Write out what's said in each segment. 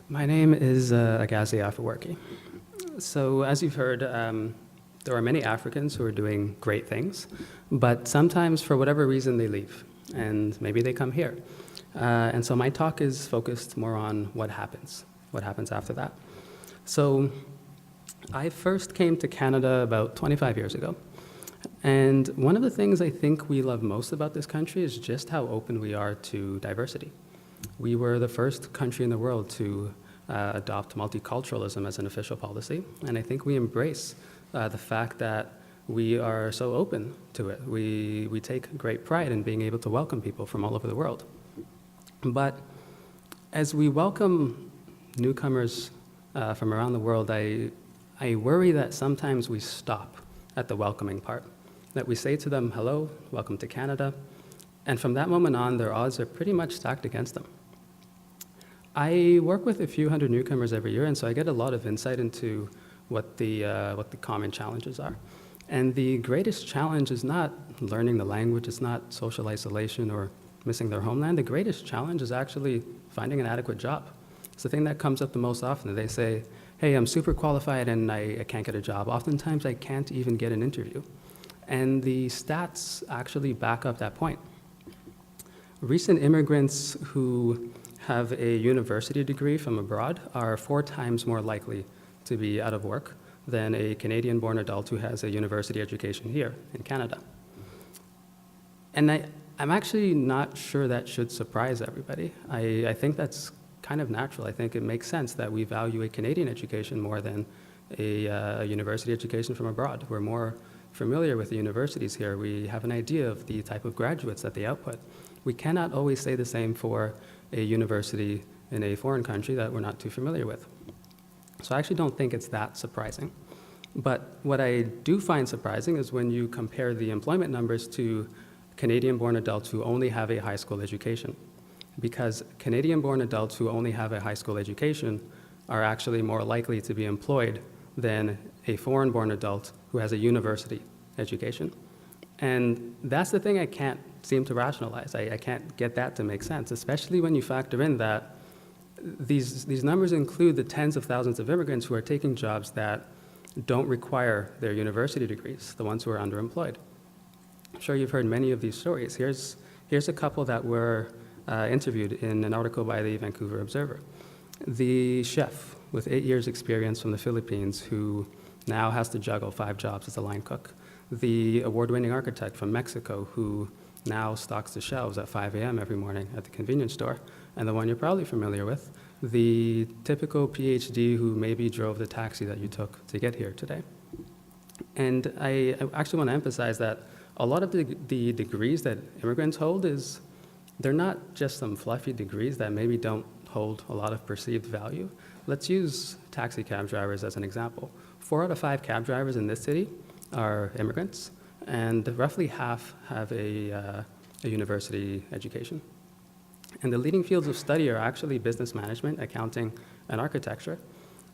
My name is Agazi Afewerki. So as you've heard, there are many Africans who are doing great things, but sometimes for whatever reason they leave, and maybe they come here. And so my talk is focused more on what happens after that. So I first came to Canada about 25 years ago. And one of the things I think we love most about this country is just how open we are to diversity. We were the first country in the world to adopt multiculturalism as an official policy, and I think we embrace the fact that we are so open to it. We take great pride in being able to welcome people from all over the world. But as we welcome newcomers from around the world, I worry that sometimes we stop at the welcoming part, that we say to them, hello, welcome to Canada, and from that moment on, their odds are pretty much stacked against them. I work with a few hundred newcomers every year, and so I get a lot of insight into what the common challenges are. And the greatest challenge is not learning the language, it's not social isolation or missing their homeland. The greatest challenge is actually finding an adequate job. It's the thing that comes up the most often. They say, hey, I'm super qualified and I can't get a job. Oftentimes I can't even get an interview. And the stats actually back up that point. Recent immigrants who have a university degree from abroad are 4 times more likely to be out of work than a Canadian-born adult who has a university education here in Canada. And I'm actually not sure that should surprise everybody. I think that's kind of natural. I think it makes sense that we value a Canadian education more than a university education from abroad. We're more familiar with the universities here. We have an idea of the type of graduates that they output. We cannot always say the same for a university in a foreign country that we're not too familiar with. So I actually don't think it's that surprising. But what I do find surprising is when you compare the employment numbers to Canadian-born adults who only have a high school education. Because Canadian-born adults who only have a high school education are actually more likely to be employed than a foreign-born adult who has a university education. And that's the thing I can't seem to rationalize. I can't get that to make sense, especially when you factor in that these numbers include the tens of thousands of immigrants who are taking jobs that don't require their university degrees, the ones who are underemployed. I'm sure you've heard many of these stories. Here's a couple that were interviewed in an article by the Vancouver Observer. The chef with 8 years experience from the Philippines who now has to juggle 5 jobs as a line cook. The award-winning architect from Mexico who now stocks the shelves at 5 a.m. every morning at the convenience store. And the one you're probably familiar with, the typical PhD who maybe drove the taxi that you took to get here today. And I actually want to emphasize that a lot of the degrees that immigrants hold they're not just some fluffy degrees that maybe don't hold a lot of perceived value. Let's use taxi cab drivers as an example. 4 out of 5 cab drivers in this city are immigrants, and roughly half have a university education. And the leading fields of study are actually business management, accounting, and architecture.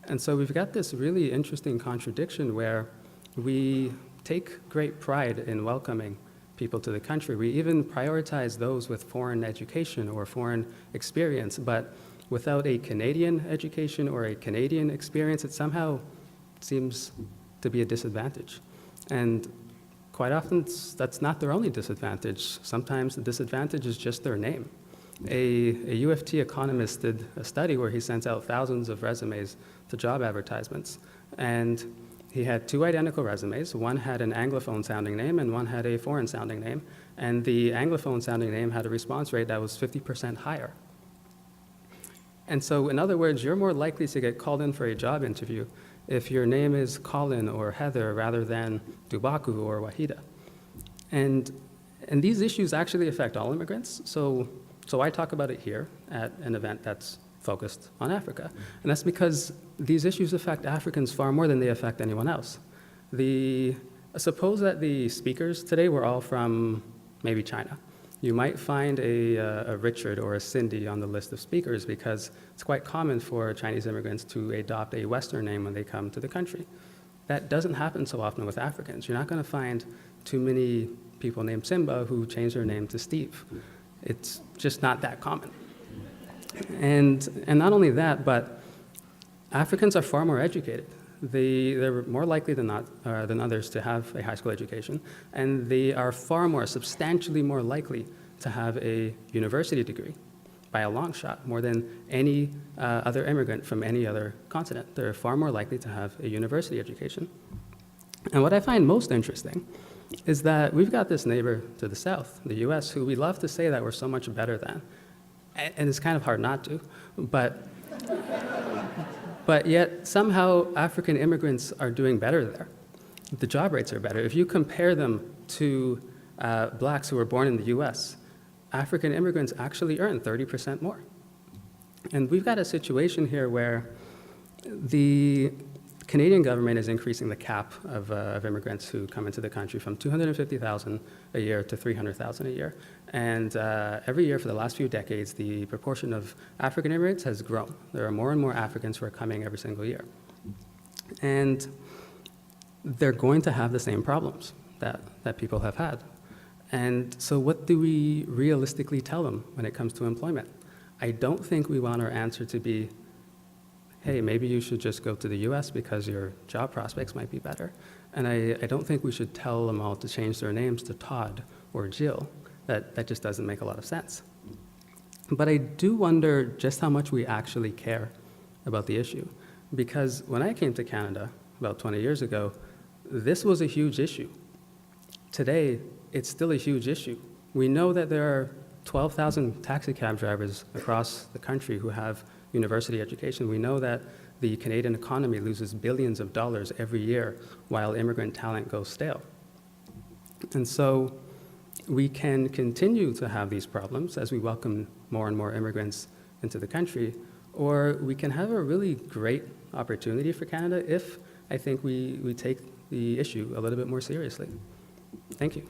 And so we've got this really interesting contradiction where we take great pride in welcoming people to the country. We even prioritize those with foreign education or foreign experience, but without a Canadian education or a Canadian experience, it somehow seems to be a disadvantage. And quite often, that's not their only disadvantage. Sometimes the disadvantage is just their name. A U of T economist did a study where he sent out thousands of resumes to job advertisements. And he had 2 identical resumes. One had an Anglophone-sounding name, and one had a foreign-sounding name. And the Anglophone-sounding name had a response rate that was 50% higher. And so, in other words, you're more likely to get called in for a job interview if your name is Colin or Heather rather than Dubaku or Wahida. And these issues actually affect all immigrants. So I talk about it here at an event that's focused on Africa. And that's because these issues affect Africans far more than they affect anyone else. Suppose that the speakers today were all from maybe China. You might find a Richard or a Cindy on the list of speakers because it's quite common for Chinese immigrants to adopt a Western name when they come to the country. That doesn't happen so often with Africans. You're not going to find too many people named Simba who change their name to Steve. It's just not that common. And not only that, but Africans are far more educated. They're more likely than others to have a high school education, and they are substantially more likely to have a university degree by a long shot, more than any other immigrant from any other continent. They're far more likely to have a university education. And what I find most interesting is that we've got this neighbor to the south, the US, who we love to say that we're so much better than. And it's kind of hard not to, but yet somehow African immigrants are doing better there. The job rates are better. If you compare them to blacks who were born in the US, African immigrants actually earn 30% more. And we've got a situation here where the Canadian government is increasing the cap of immigrants who come into the country from 250,000 a year to 300,000 a year. And every year for the last few decades, the proportion of African immigrants has grown. There are more and more Africans who are coming every single year. And they're going to have the same problems that people have had. And so what do we realistically tell them when it comes to employment? I don't think we want our answer to be, hey, maybe you should just go to the US because your job prospects might be better. And I don't think we should tell them all to change their names to Todd or Jill. That just doesn't make a lot of sense. But I do wonder just how much we actually care about the issue. Because when I came to Canada about 20 years ago, this was a huge issue. Today, it's still a huge issue. We know that there are 12,000 taxi cab drivers across the country who have university education. We know that the Canadian economy loses billions of dollars every year while immigrant talent goes stale. And so we can continue to have these problems as we welcome more and more immigrants into the country, or we can have a really great opportunity for Canada if I think we take the issue a little bit more seriously. Thank you.